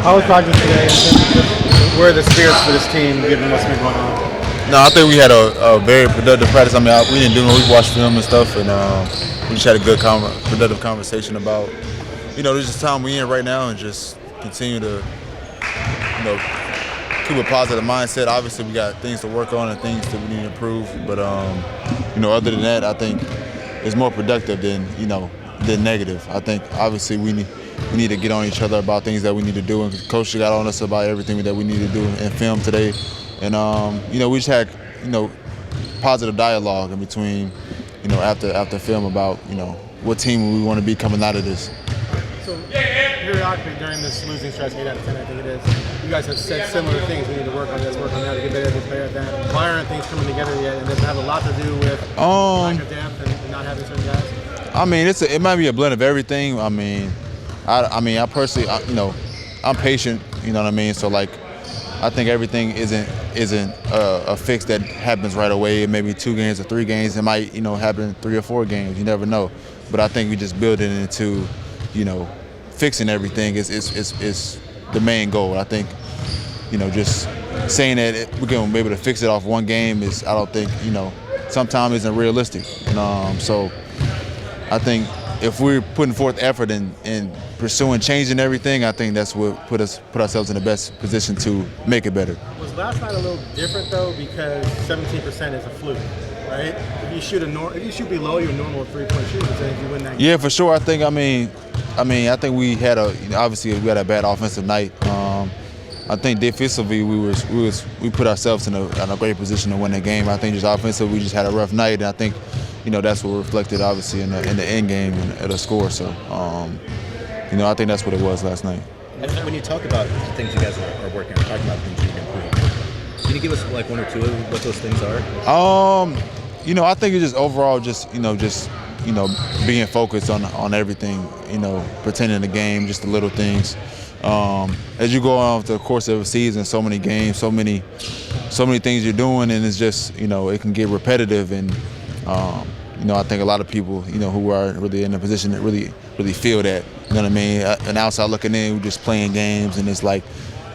How was practice today? And where are the spirits for this team given what's been going on? No, I think we had a very productive practice. I mean, we didn't do no. We watched film and stuff, and we just had a good, productive conversation about, this is the time we in right now, and just continue to, know, keep a positive mindset. Obviously, we got things to work on and things that we need to improve. But other than that, I think it's more productive than negative. I think obviously we need to get on each other about things that we need to do, and the coach got on us about everything that we need to do in film today. And we just had positive dialogue in between after film about what team we want to be coming out of this. So periodically during this losing stretch, 8 out of 10, I think it is, you guys have said similar things. We need to work on this, work on that, to get better at this, better at that. Why aren't things coming together yet? And does it have a lot to do with lack of depth and not having certain guys? I mean, it might be a blend of everything. I mean, I personally, I'm patient. You know what I mean? So like, I think everything isn't a fix that happens right away. Maybe 2 games or 3 games. It might happen 3 or 4 games. You never know. But I think we just build it into fixing everything is the main goal. I think just saying that we're gonna be able to fix it off 1 game I don't think sometimes isn't realistic. So I think if we're putting forth effort in pursuing changing everything, I think that's what put ourselves in the best position to make it better. Was last night a little different though, because 17% is a fluke, right? If you shoot below your normal 3-point shooting percentage, you win that game. Yeah, for sure. I think we had obviously we had a bad offensive night. I think defensively we put ourselves in a great position to win the game. I think just offensively we just had a rough night, and I think that's what reflected obviously in the end game and at the score. So I think that's what it was last night. When you talk about the things you guys are working on, talking about things you can improve, can you give us like 1 or 2 of what those things are? I think it's just overall being focused on everything, pretending the game, just the little things. As you go on the course of a season, so many games, so many things you're doing, and it's just it can get repetitive. And I think a lot of people who are really in a position that really feel that. You know what I mean? An outside looking in, we're just playing games, and it's like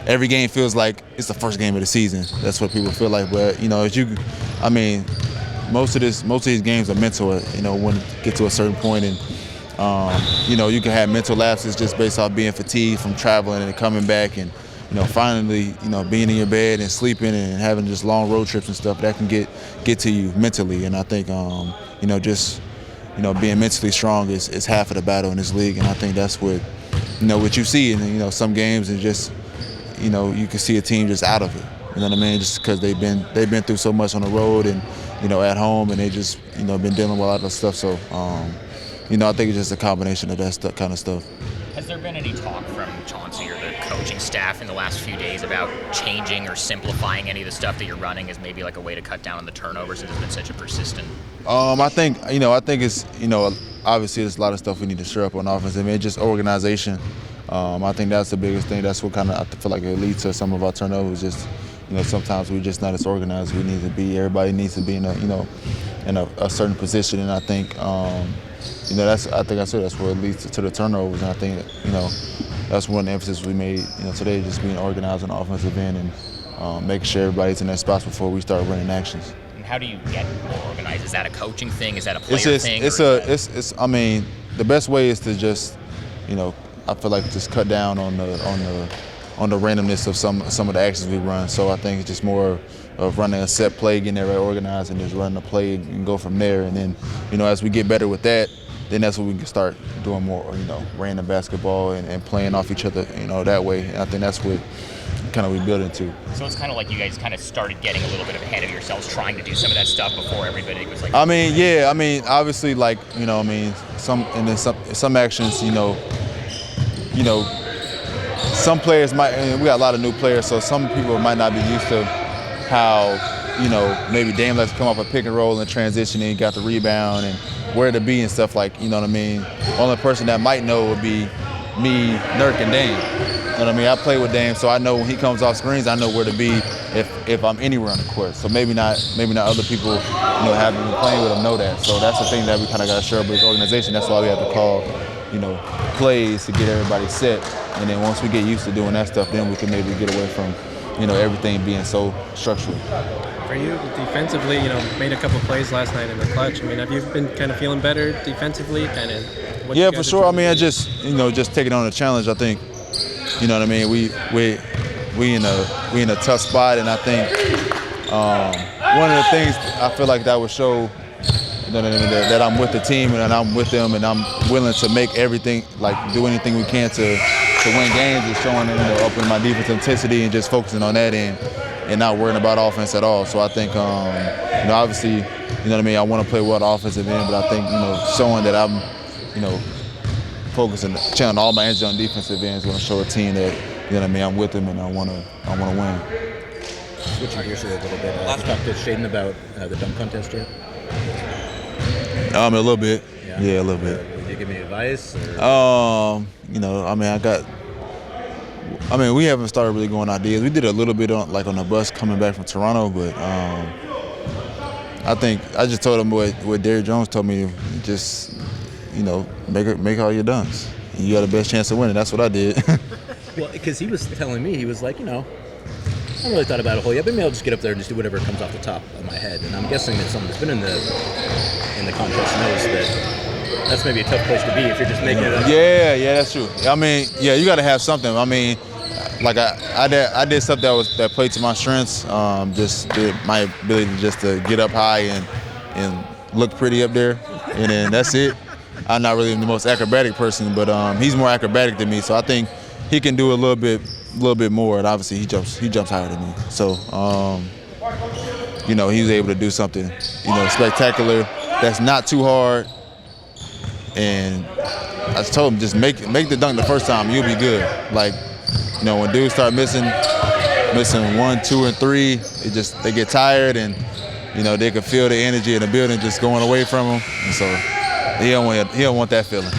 every game feels like it's the first game of the season. That's what people feel like. But most of these games are mental. When you get to a certain point, and you can have mental lapses just based off being fatigued from traveling and coming back, and finally being in your bed and sleeping and having just long road trips and stuff that can get to you mentally. And I think being mentally strong is half of the battle in this league, and I think that's what what you see in some games, and just you can see a team just out of it. You know what I mean? Just because they've been through so much on the road and at home, and they just been dealing with a lot of stuff. So I think it's just a combination of that kind of stuff. Has there been any talk from Chauncey or the coaching staff in the last few days about changing or simplifying any of the stuff that you're running as maybe like a way to cut down on the turnovers since it's been such a persistent? I think it's obviously there's a lot of stuff we need to shore up on offense. I mean, just organization. I think that's the biggest thing. That's what kind of I feel like it leads to some of our turnovers. Just sometimes we're just not as organized as we need to be. Everybody needs to be in a certain position, and I think that's what leads to the turnovers. And I think that's one of the emphasis we made today, just being organized on the offensive end and making sure everybody's in their spots before we start running actions. And how do you get more organized? Is that a coaching thing? Is that a player thing? I mean, the best way is to just I feel like just cut down on the randomness of some of the actions we run. So I think it's just more of running a set play, getting everybody organized, and just running a play and go from there. And then, as we get better with that, then that's when we can start doing more, random basketball and playing off each other, that way. And I think that's what kind of we build into. So it's kind of like you guys kind of started getting a little bit ahead of yourselves, trying to do some of that stuff before everybody was like. Obviously, like some actions, some players might. We got a lot of new players, so some people might not be used to how maybe Dame likes to come off a pick and roll and transition, and he got the rebound and where to be and stuff like. Only person that might know would be me, Nurk, and Dame. You know what I mean? I play with Dame, so I know when he comes off screens, I know where to be if I'm anywhere on the court. So maybe not other people haven't been playing with him know that. So that's the thing that we kind of got to share with the organization. That's why we have to call plays to get everybody set. And then once we get used to doing that stuff, then we can maybe get away from, everything being so structural. For you, defensively, made a couple plays last night in the clutch. I mean, have you been kind of feeling better defensively? Yeah, for sure. I mean, I just, just taking on a challenge. I think, you know what I mean. We in a tough spot, and I think one of the things I feel like that would show, that I'm with the team and I'm with them, and I'm willing to make everything, do anything we can to win games, is showing up in my defensive intensity and just focusing on that end and not worrying about offense at all. So I think, obviously, I want to play well at the offensive end, but I think, showing that I'm, focusing, channeling all my energy on defensive end is going to show a team that, I'm with them and I want to win. Switching gears a little bit, you talked to Shaden about the dunk contest yet? A little bit. Yeah, a little bit. Did you give me advice? Or? We haven't started really going ideas. We did a little bit on the bus coming back from Toronto, but I think I just told him what Derrick Jones told me. Just make all your dunks. You got the best chance of winning. That's what I did. Well, because he was telling me, he was like, I haven't really thought about it a whole yet, but maybe I'll just get up there and just do whatever comes off the top of my head. And I'm guessing that someone that's been in the contest knows that that's maybe a tough place to be if you're just making it up. Yeah, that's true. I mean, you got to have something. I mean, I did stuff that played to my strengths. Just my ability to get up high and look pretty up there, and then that's it. I'm not really the most acrobatic person, but he's more acrobatic than me, so I think he can do a little bit more. And obviously he jumps higher than me. So he was able to do something spectacular that's not too hard. And I just told him, just make the dunk the first time, you'll be good. When dudes start missing 1, 2, and 3, they get tired, and they can feel the energy in the building just going away from them. And so he don't want that feeling.